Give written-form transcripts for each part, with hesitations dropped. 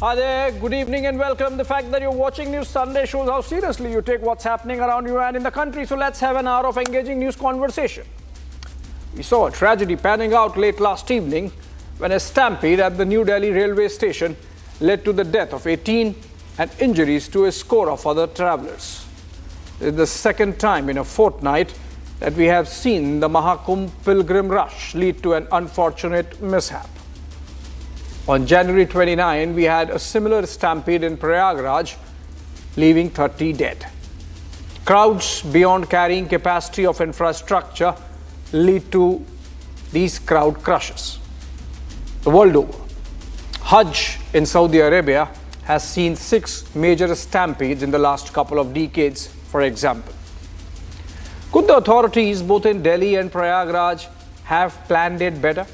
Hi there, good evening and welcome. The fact that you're watching News Sunday shows how seriously you take what's happening around you and in the country. So let's have an hour of engaging news conversation. We saw a tragedy panning out late last evening when a stampede at the New Delhi railway station led to the death of 18 and injuries to a score of other travellers. This is the second time in a fortnight that we have seen the Maha Kumbh pilgrim rush lead to an unfortunate mishap. On January 29, we had a similar stampede in Prayagraj, leaving 30 dead. Crowds beyond carrying capacity of infrastructure lead to these crowd crushes. The world over, Hajj in Saudi Arabia has seen 6 major stampedes in the last couple of decades, for example. Could the authorities both in Delhi and Prayagraj have planned it better?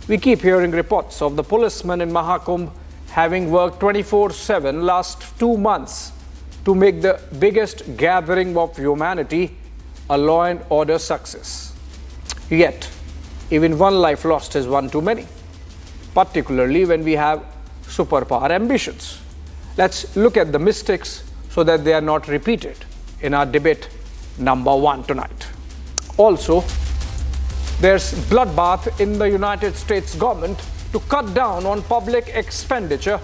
We keep hearing reports of the policemen in Maha Kumbh having worked 24/7 last 2 months to make the biggest gathering of humanity a law and order success. Yet, even one life lost is one too many, particularly when we have superpower ambitions. Let's look at the mistakes so that they are not repeated in our debate number 1 tonight. Also, there's bloodbath in the United States government to cut down on public expenditure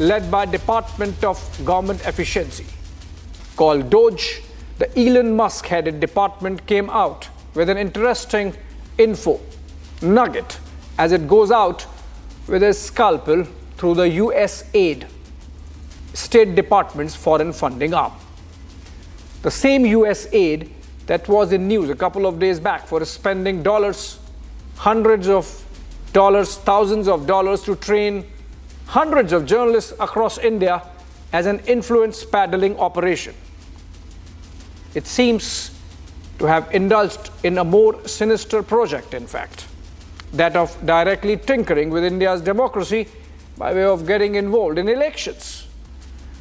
led by Department of Government Efficiency. Called DOGE, the Elon Musk-headed department came out with an interesting info nugget as it goes out with a scalpel through the USAID, State Department's foreign funding arm. The same USAID that was in news a couple of days back for spending hundreds of dollars, thousands of dollars to train hundreds of journalists across India as an influence peddling operation. It seems to have indulged in a more sinister project, in fact, that of directly tinkering with India's democracy by way of getting involved in elections.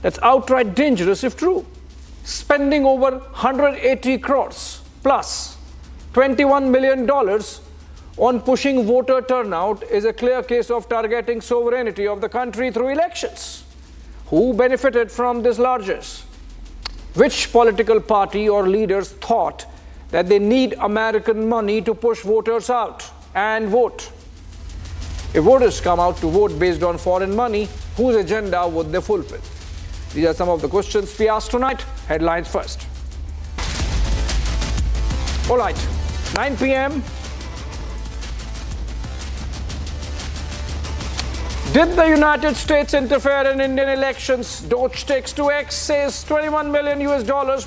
That's outright dangerous if true. Spending over 180 crores plus $21 million on pushing voter turnout is a clear case of targeting sovereignty of the country through elections. Who benefited from this largesse? Which political party or leaders thought that they need American money to push voters out and vote? If voters come out to vote based on foreign money, whose agenda would they fulfill? These are some of the questions we asked tonight. Headlines first. All right, 9 p.m. Did the United States interfere in Indian elections? Doge takes to X, says $21 million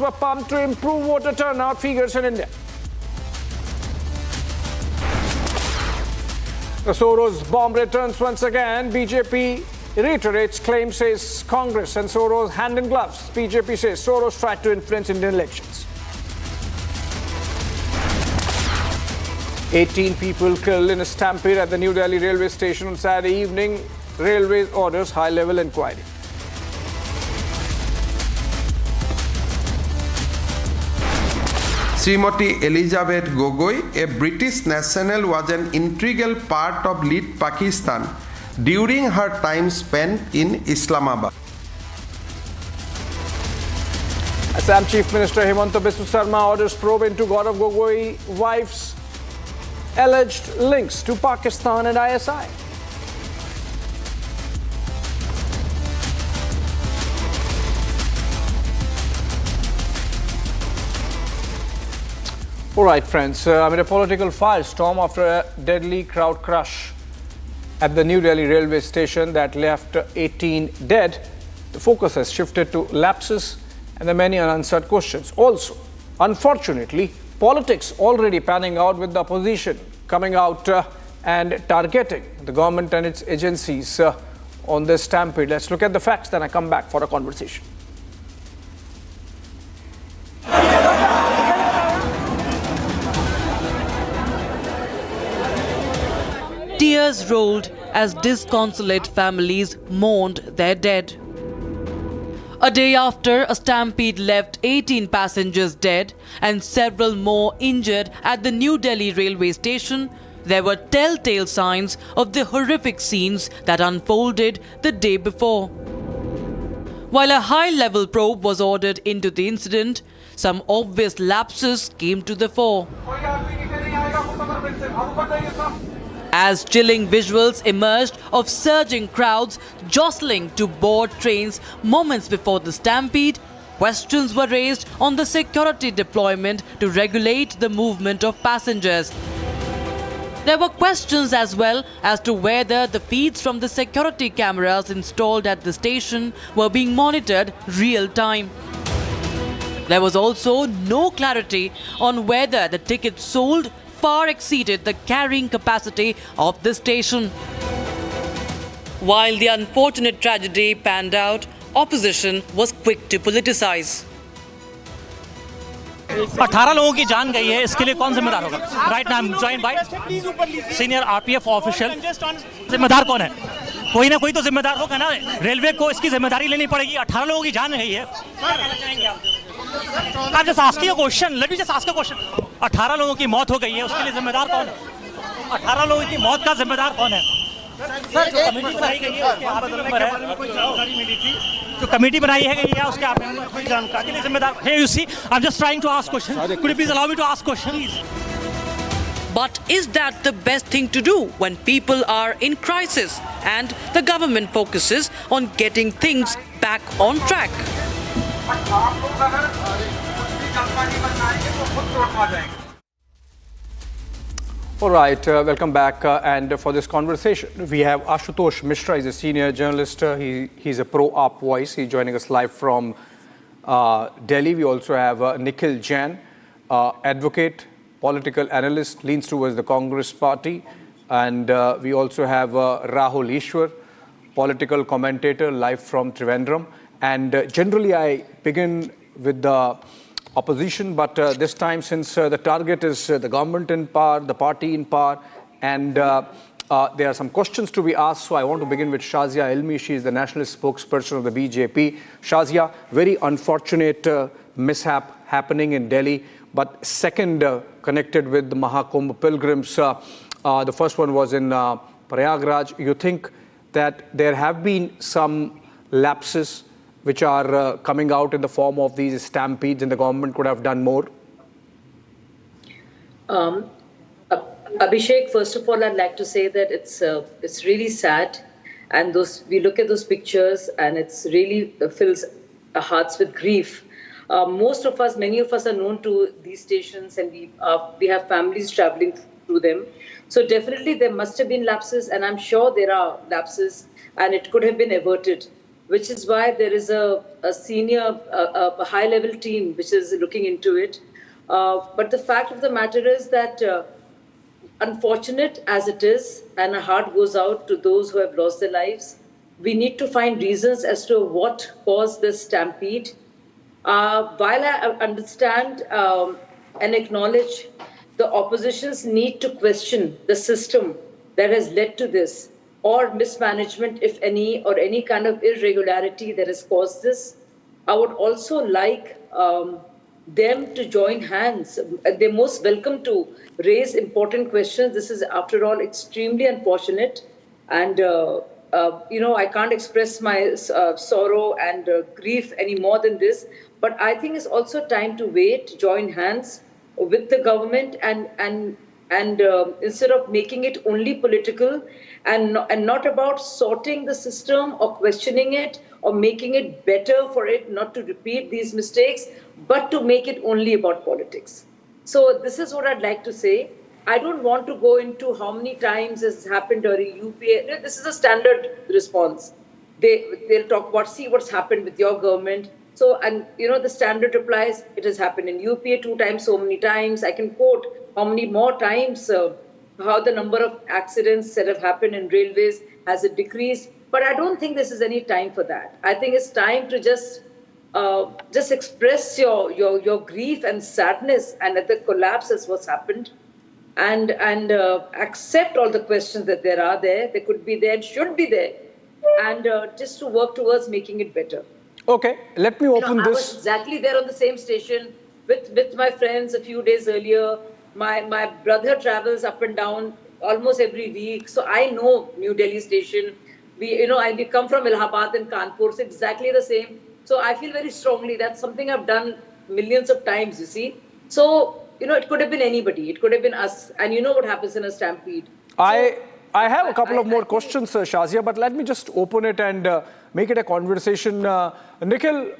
were pumped to improve voter turnout figures in India. The Soros bomb returns once again. BJP reiterates claim, says Congress and Soros hand in gloves. BJP says Soros tried to influence Indian elections. 18 people killed in a stampede at the New Delhi railway station on Saturday evening. Railways orders high-level inquiry. Srimati Elizabeth Gogoi, a British national, was an integral part of lead Pakistan during her time spent in Islamabad. Assam Chief Minister Himanta Biswa Sarma orders probe into Gaurav Gogoi's wife's alleged links to Pakistan and ISI. All right, friends, amid a political firestorm after a deadly crowd crush at the New Delhi railway station that left 18 dead, the focus has shifted to lapses and the many unanswered questions. Also, unfortunately, politics already panning out with the opposition coming out and targeting the government and its agencies on this stampede. Let's look at the facts, then I come back for a conversation. Tears rolled as disconsolate families mourned their dead. A day after, a stampede left 18 passengers dead and several more injured at the New Delhi railway station, there were telltale signs of the horrific scenes that unfolded the day before. While a high-level probe was ordered into the incident, some obvious lapses came to the fore. As chilling visuals emerged of surging crowds jostling to board trains moments before the stampede, questions were raised on the security deployment to regulate the movement of passengers. There were questions as well as to whether the feeds from the security cameras installed at the station were being monitored real time. There was also no clarity on whether the tickets sold far exceeded the carrying capacity of the station. While the unfortunate tragedy panned out, opposition was quick to politicize. 18 लोगों की जान गई है, इसके लिए कौन जिम्मेदार होगा? Right now I am joined by senior RPF official. जिम्मेदार कौन है? कोई ना कोई तो जिम्मेदार होगा ना. रेलवे को इसकी जिम्मेदारी लेनी पड़ेगी. 18 लोगों की जान गई है. आप just asking a question, let me just ask a question. 18 लोगों की मौत हो गई है, उसके लिए जिम्मेदार कौन है? 18 लोगों की मौत का जिम्मेदार कौन है? कमेटी बनाई गई है, उसके आप मेंबर है. जो कमेटी बनाई है गई है, उसके आप कोई जानकारी के लिए जिम्मेदार. Hey, you see, I'm just trying to ask question. Could you please allow me to ask questions? But is that the best thing to do when people are in crisis and the government focuses on getting things back on track? All right, welcome back. And for this conversation, we have Ashutosh Mishra. He's a senior journalist. He's a pro-op voice. He's joining us live from Delhi. We also have Nikhil Jain, advocate, political analyst, leans towards the Congress party. And we also have Rahul Ishwar, political commentator, live from Trivandrum. And generally, I begin with the opposition, but this time, since the target is the government in power, the party in power, and there are some questions to be asked, so I want to begin with Shazia Ilmi. She is the nationalist spokesperson of the BJP. Shazia, very unfortunate mishap happening in Delhi, but second connected with the Maha Kumbh pilgrims. The first one was in Prayagraj. You think that there have been some lapses which are coming out in the form of these stampedes, and the government could have done more? Abhishek, first of all, I'd like to say that it's really sad, and we look at those pictures, and it's really fills our hearts with grief. Many of us are known to these stations, and we have families traveling through them. So definitely there must have been lapses, and I'm sure there are lapses, and it could have been averted, which is why there is a senior, a high-level team which is looking into it. But the fact of the matter is that, unfortunate as it is, and our heart goes out to those who have lost their lives, we need to find reasons as to what caused this stampede. While I understand and acknowledge the opposition's need to question the system that has led to this, or mismanagement, if any, or any kind of irregularity that has caused this, I would also like them to join hands. They're most welcome to raise important questions. This is, after all, extremely unfortunate. And, I can't express my sorrow and grief any more than this. But I think it's also time to wait, join hands with the government, and instead of making it only political and not about sorting the system or questioning it or making it better for it not to repeat these mistakes, but to make it only about politics. So this is what I'd like to say. I don't want to go into how many times this has happened during UPA. This is a standard response. They'll talk about, see what's happened with your government. So, and the standard replies, it has happened in UPA 2 times, so many times. I can quote how many more times, how the number of accidents that have happened in railways has it decreased. But I don't think this is any time for that. I think it's time to just express your grief and sadness and at the collapse as what's happened, and accept all the questions that there could be there, and should be there, and just to work towards making it better. Okay, let me open this. I was exactly there on the same station with my friends a few days earlier. My brother travels up and down almost every week. So I know New Delhi station. We come from Allahabad and Kanpur, so exactly the same. So I feel very strongly that's something I've done millions of times, you see. So, it could have been anybody. It could have been us. And you know what happens in a stampede. I have a couple of more questions, Shazia, but let me just open it and make it a conversation. Nikhil,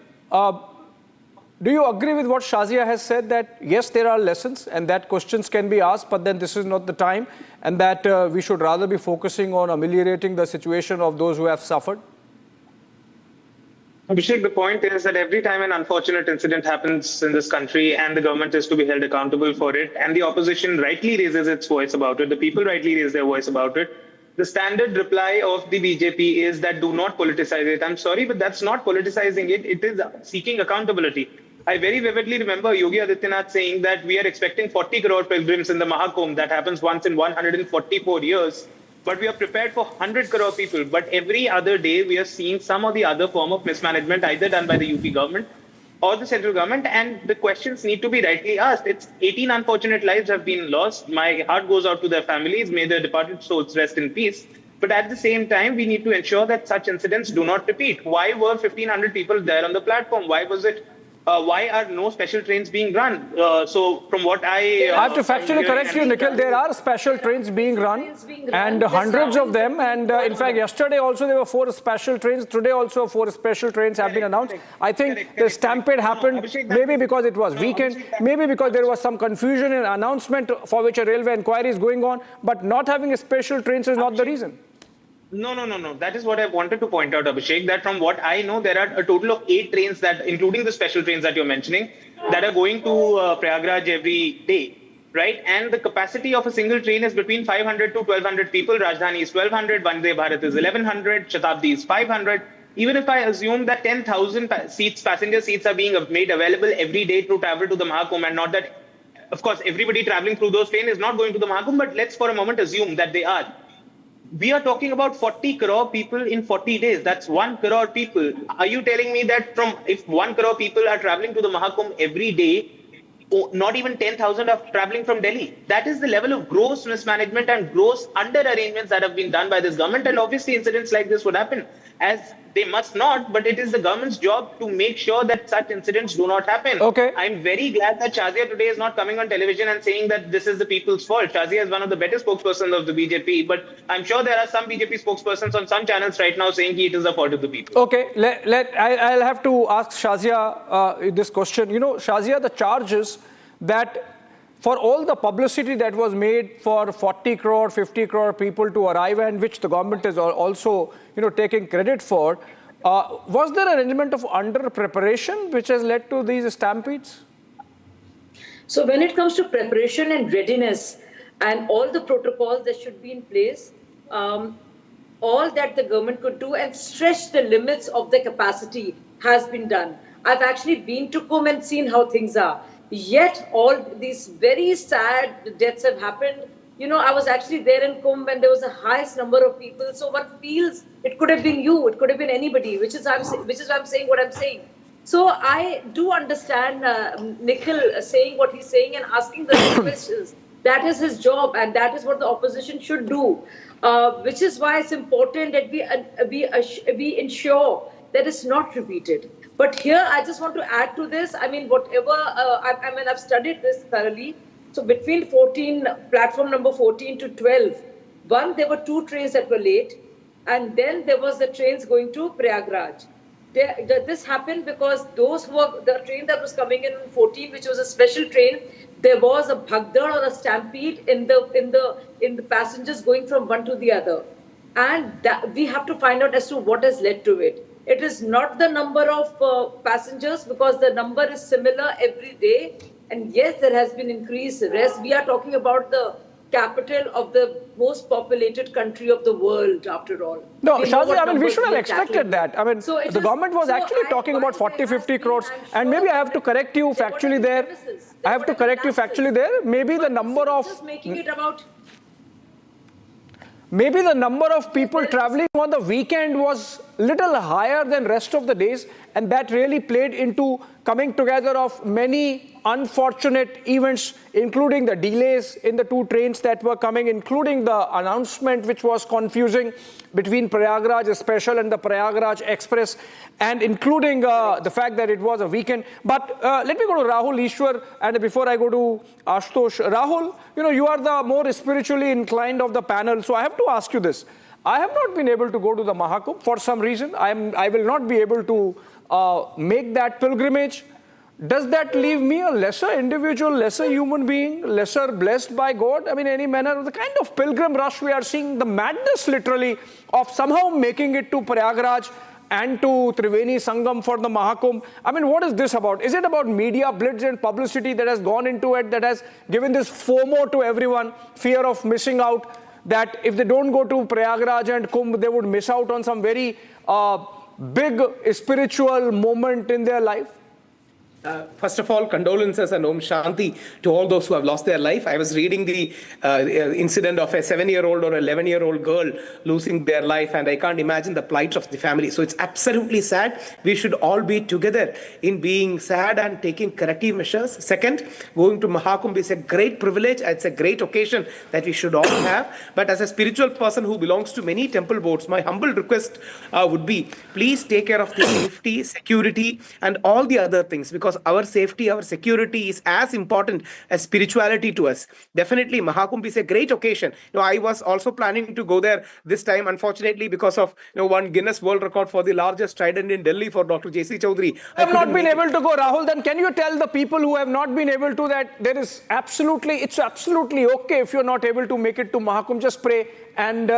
do you agree with what Shazia has said, that yes, there are lessons and that questions can be asked, but then this is not the time, and that we should rather be focusing on ameliorating the situation of those who have suffered? Abhishek, the point is that every time an unfortunate incident happens in this country and the government is to be held accountable for it, and the opposition rightly raises its voice about it, the people rightly raise their voice about it, the standard reply of the BJP is that do not politicize it. I'm sorry, but that's not politicizing it. It is seeking accountability. I very vividly remember Yogi Adityanath saying that we are expecting 40 crore pilgrims in the Maha Kumbh. That happens once in 144 years. But we are prepared for 100 crore people. But every other day, we are seeing some or the other form of mismanagement, either done by the UP government or the central government. And the questions need to be rightly asked. 18 unfortunate lives have been lost. My heart goes out to their families. May their departed souls rest in peace. But at the same time, we need to ensure that such incidents do not repeat. Why were 1,500 people there on the platform? Why was it? Why are no special trains being run? So from what I have to factually correct you, Nikhil. There are special trains being run, and hundreds of them. And in fact, yesterday also there were 4 special trains. Today also 4 special trains have been announced. I think the stampede happened maybe because it was weekend, maybe because there was some confusion in announcement for which a railway inquiry is going on. But not having a special trains is not the reason. No. That is what I wanted to point out, Abhishek, that from what I know, there are a total of 8 trains that, including the special trains that you're mentioning, that are going to Prayagraj every day, right? And the capacity of a single train is between 500 to 1,200 people. Rajdhani is 1,200, Vande Bharat is 1,100, Shatabdi is 500. Even if I assume that 10,000 passenger seats are being made available every day to travel to the Maha Kumbh, and not that, of course, everybody traveling through those trains is not going to the Maha Kumbh, but let's for a moment assume that they are. We are talking about 40 crore people in 40 days. That's 1 crore people. Are you telling me that if 1 crore people are traveling to the Maha Kumbh every day, not even 10,000 are traveling from Delhi? That is the level of gross mismanagement and gross under-arrangements that have been done by this government. And obviously incidents like this would happen, as they must not, but it is the government's job to make sure that such incidents do not happen. Okay. I'm very glad that Shazia today is not coming on television and saying that this is the people's fault. Shazia is one of the better spokespersons of the BJP, but I'm sure there are some BJP spokespersons on some channels right now saying it is the fault of the people. Okay, I'll have to ask Shazia this question. You know, Shazia, the charge is that for all the publicity that was made for 40 crore, 50 crore people to arrive, and which the government is also, taking credit for, was there an element of under-preparation which has led to these stampedes? So when it comes to preparation and readiness and all the protocols that should be in place, all that the government could do and stretch the limits of the capacity has been done. I've actually been to Kumbh and seen how things are. Yet all these very sad deaths have happened. I was actually there in Kumbh and there was the highest number of people. So one feels it could have been you, it could have been anybody, which is why I'm saying what I'm saying. So I do understand Nikhil saying what he's saying and asking the questions. That is his job, and that is what the opposition should do. Which is why it's important that we ensure that it's not repeated. But here, I just want to add to this. I mean, I've studied this thoroughly. So between platform number 14 to 12, there were 2 trains that were late, and then there was the trains going to Prayagraj. This happened because the train that was coming in 14, which was a special train, there was a bhagdad or a stampede in the passengers going from one to the other, and we have to find out as to what has led to it. It is not the number of passengers, because the number is similar every day. And yes, there has been increased rest. We are talking about the capital of the most populated country of the world, after all. No, Shazia, we should have expected that. The government was actually talking about 40, 50 crores. And maybe I have to correct you factually there. Maybe the number of... Just making it about... Maybe the number of people traveling on the weekend was little higher than rest of the days, and that really played into coming together of many unfortunate events, including the delays in the two trains that were coming, including the announcement which was confusing between Prayagraj Special and the Prayagraj Express, and including the fact that it was a weekend. But let me go to Rahul Ishwar, and before I go to Ashutosh. Rahul, you are the more spiritually inclined of the panel, so I have to ask you this. I have not been able to go to the Maha Kumbh for some reason. I will not be able to make that pilgrimage. Does that leave me a lesser individual, lesser human being, lesser blessed by God? I mean, any manner of the kind of pilgrim rush we are seeing, the madness literally of somehow making it to Prayagraj and to Triveni Sangam for the Maha Kumbh. I mean, what is this about? Is it about media blitz and publicity that has gone into it, that has given this FOMO to everyone, fear of missing out, that if they don't go to Prayagraj and Kumbh, they would miss out on some very big spiritual moment in their life? First of all, condolences and Om Shanti to all those who have lost their life. I was reading the incident of a 7-year-old or 11-year-old girl losing their life, and I can't imagine the plight of the family. So it's absolutely sad. We should all be together in being sad and taking corrective measures. Second, going to Maha Kumbh is a great privilege. It's a great occasion that we should all have. But as a spiritual person who belongs to many temple boards, my humble request would be, please take care of the safety, security, and all the other things, because our safety, our security is as important as spirituality to us. Definitely, Maha Kumbh is a great occasion. I was also planning to go there this time, unfortunately, because of one Guinness World Record for the largest trident in Delhi for Dr. J.C. Chaudhary. I have not been able to go, Rahul. Then can you tell the people who have not been able to that it's absolutely okay if you're not able to make it to Maha Kumbh? Just pray and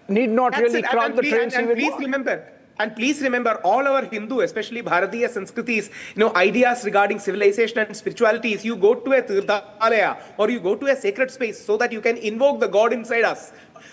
need not really crowd the trains even more. And please remember, all our Hindu, especially Bharatiya Sanskritis, ideas regarding civilization and spirituality is you go to a Tirthalaya or you go to a sacred space so that you can invoke the God inside us.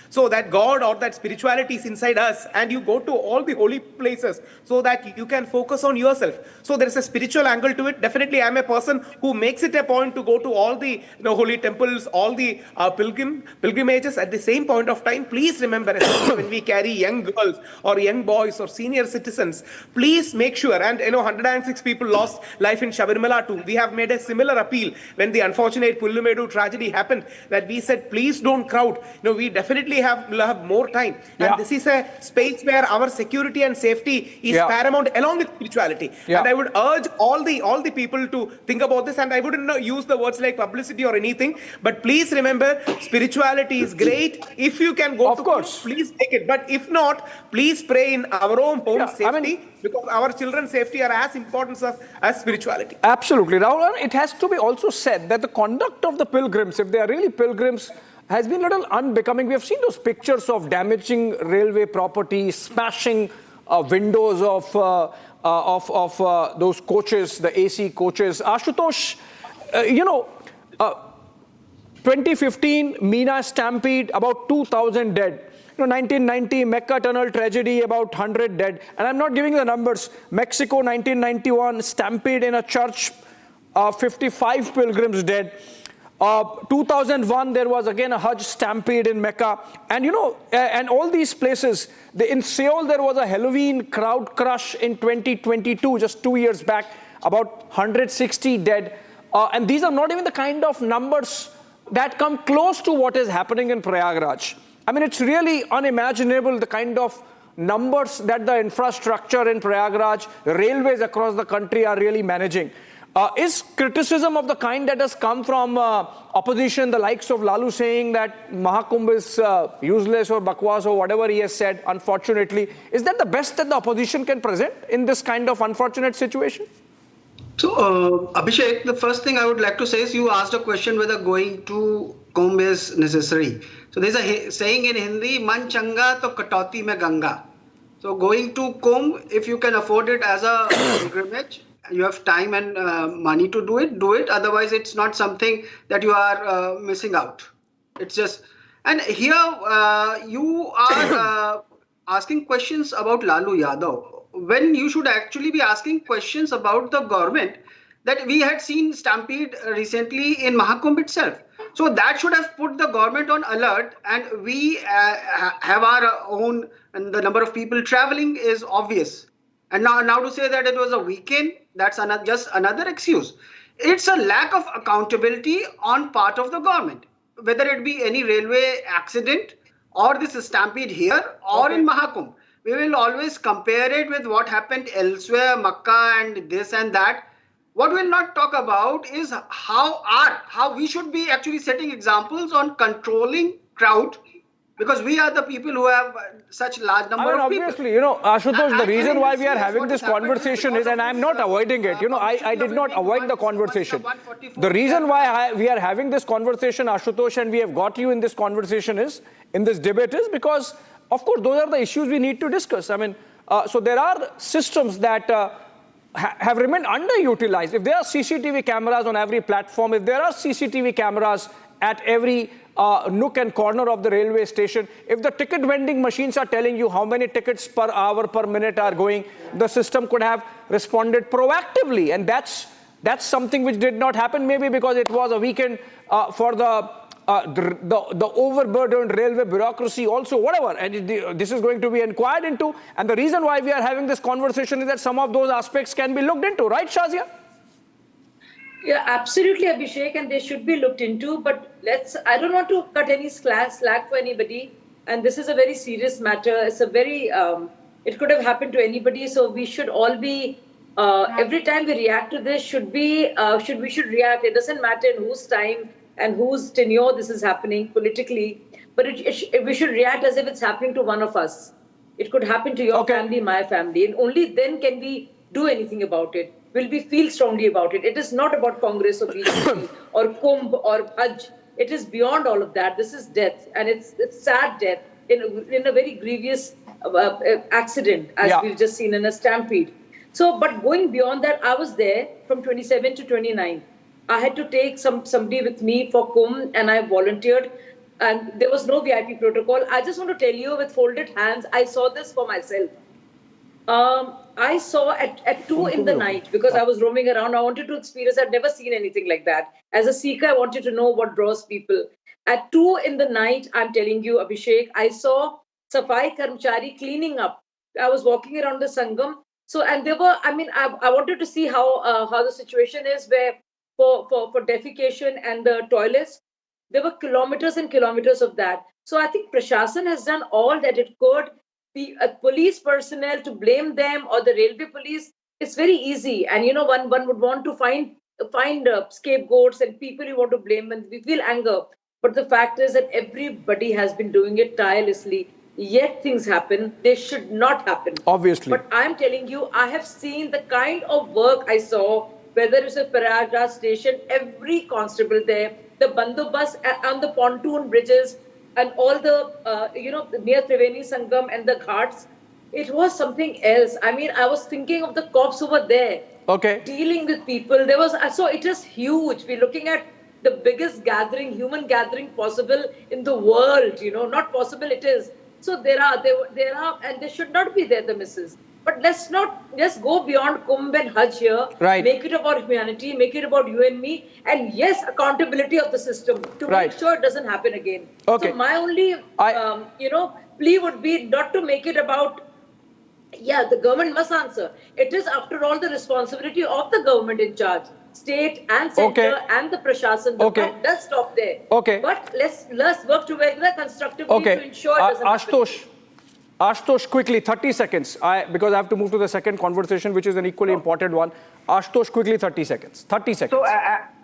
So that God or that spirituality is inside us, and you go to all the holy places so that you can focus on yourself. So there is a spiritual angle to it. Definitely, I am a person who makes it a point to go to all the holy temples, all the pilgrimages at the same point of time. Please remember, especially when we carry young girls or young boys or senior citizens, please make sure. And 106 people lost life in Sabarimala too. We have made a similar appeal when the unfortunate Pullumedu tragedy happened, that we said, please don't crowd. We definitely will have more time. And this is a space where our security and safety is paramount along with spirituality. And I would urge all the people to think about this. And I wouldn't use the words like publicity or anything, but please remember, spirituality is great. If you can go, of course, please take it. But if not, please pray in our own home safety, because our children's safety are as important as spirituality. Absolutely, Rahul. It has to be also said that the conduct of the pilgrims, if they are really pilgrims, has been a little unbecoming. We have seen those pictures of damaging railway property, smashing windows of those coaches, the AC coaches. Ashutosh, 2015 Mina Stampede, about 2,000 dead. 1990 Mecca Tunnel tragedy, about 100 dead. And I'm not giving the numbers. Mexico, 1991 Stampede in a church, 55 pilgrims dead. 2001, there was again a Hajj stampede in Mecca. And and all these places, in Seoul, there was a Halloween crowd crush in 2022, just 2 years back, about 160 dead. And these are not even the kind of numbers that come close to what is happening in Prayagraj. I mean, it's really unimaginable, the kind of numbers that the infrastructure in Prayagraj, the railways across the country are really managing. Is criticism of the kind that has come from opposition, the likes of Lalu saying that Maha Kumbh is useless or bakwas or whatever he has said, unfortunately, is that the best that the opposition can present in this kind of unfortunate situation? So, Abhishek, the first thing I would like to say is you asked a question whether going to Kumbh is necessary. So there's a saying in Hindi, man changa to katauti mein Ganga. So going to Kumbh, if you can afford it as a pilgrimage, you have time and money to do it. Otherwise, it's not something that you are missing out. It's just, and here you are asking questions about Lalu Yadav, when you should actually be asking questions about the government, that we had seen Stampede recently in Maha Kumbh itself. So that should have put the government on alert, and we have our own, and the number of people traveling is obvious. And now to say that it was a weekend, that's just another excuse. It's a lack of accountability on part of the government, whether it be any railway accident or this stampede here or in Maha Kumbh. We will always compare it with what happened elsewhere, Makkah and this and that. What we'll not talk about is how we should be actually setting examples on controlling crowd, because we are the people who have such large number of people. Obviously, Ashutosh, the reason why we are having this conversation is, and I'm not avoiding it, I did not avoid the conversation. The reason why we are having this conversation, Ashutosh, and we have got you in this conversation in this debate is because, of course, those are the issues we need to discuss. I mean, so there are systems that have remained underutilized. If there are CCTV cameras on every platform, if there are CCTV cameras at every nook and corner of the railway station, if the ticket vending machines are telling you how many tickets per hour, per minute are going, the system could have responded proactively. And that's something which did not happen, maybe because it was a weekend for the overburdened railway bureaucracy also, whatever. And this is going to be inquired into. And the reason why we are having this conversation is that some of those aspects can be looked into, right, Shazia? Yeah, absolutely, Abhishek, and they should be looked into. But I don't want to cut any slack for anybody. And this is a very serious matter. It's a very, it could have happened to anybody. So we should all be, every time we react to this, we should react. It doesn't matter in whose time and whose tenure this is happening politically. But we should react as if it's happening to one of us. It could happen to your family, my family. And only then can we do anything about it. Will we feel strongly about it? It is not about Congress or BJP or Kumbh or Hajj. It is beyond all of that. This is death, and it's sad death in a very grievous accident, as we've just seen in a stampede. So, but going beyond that, I was there from 27 to 29. I had to take somebody with me for Kumbh, and I volunteered, and there was no VIP protocol. I just want to tell you, with folded hands, I saw this for myself. I saw at 2 in the night, because I was roaming around. I wanted to experience. I'd never seen anything like that. As a seeker, I wanted to know what draws people. At 2 in the night, I'm telling you, Abhishek, I saw Safai Karmchari cleaning up. I was walking around the Sangam. So, and there were, I wanted to see how the situation is where for defecation and the toilets, there were kilometers and kilometers of that. So I think Prashasan has done all that it could. The police personnel, to blame them or the railway police, it's very easy. And one would want to find scapegoats and people you want to blame, and we feel anger. But the fact is that everybody has been doing it tirelessly. Yet things happen. They should not happen. Obviously. But I'm telling you, I have seen the kind of work I saw, whether it's a Prayagraj station, every constable there, the bandobast on the pontoon bridges, and all the, near Triveni Sangam and the ghats. It was something else. I was thinking of the cops over there. Dealing with people. So it is huge. We're looking at the biggest human gathering possible in the world, not possible it is. So there are, and they should not be there, the misses. But let's not just go beyond Kumbh and Hajj here. Right. Make it about humanity, make it about you and me, and yes, accountability of the system to make sure it doesn't happen again. Okay. So my only, plea would be not to make it about, the government must answer. It is, after all, the responsibility of the government in charge, state and center and the Prashasan. The government does stop there. But let's work together constructively to ensure it doesn't happen. Ashutosh, quickly, 30 seconds, because I have to move to the second conversation, which is an equally important one. Ashutosh, quickly, 30 seconds. 30 seconds. So,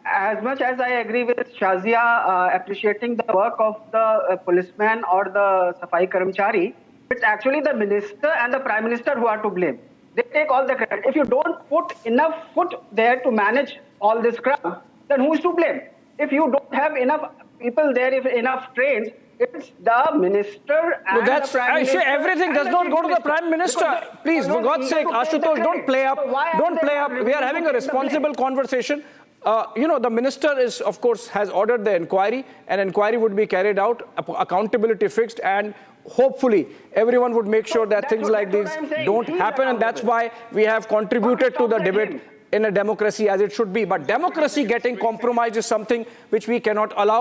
as much as I agree with Shazia appreciating the work of the policeman or the Safai Karmchari, it's actually the minister and the prime minister who are to blame. They take all the credit. If you don't put enough foot there to manage all this crowd, then who is to blame? If you don't have enough people there, if enough trains, it's the minister and the prime minister. Everything does not go to the prime minister. Please, for God's sake, Ashutosh, don't play up. Don't play up. We are having a responsible conversation. The minister is, of course, has ordered the inquiry. An inquiry would be carried out, accountability fixed, and hopefully everyone would make sure that things like these don't happen. And that's why we have contributed to the debate in a democracy as it should be. But democracy getting compromised is something which we cannot allow.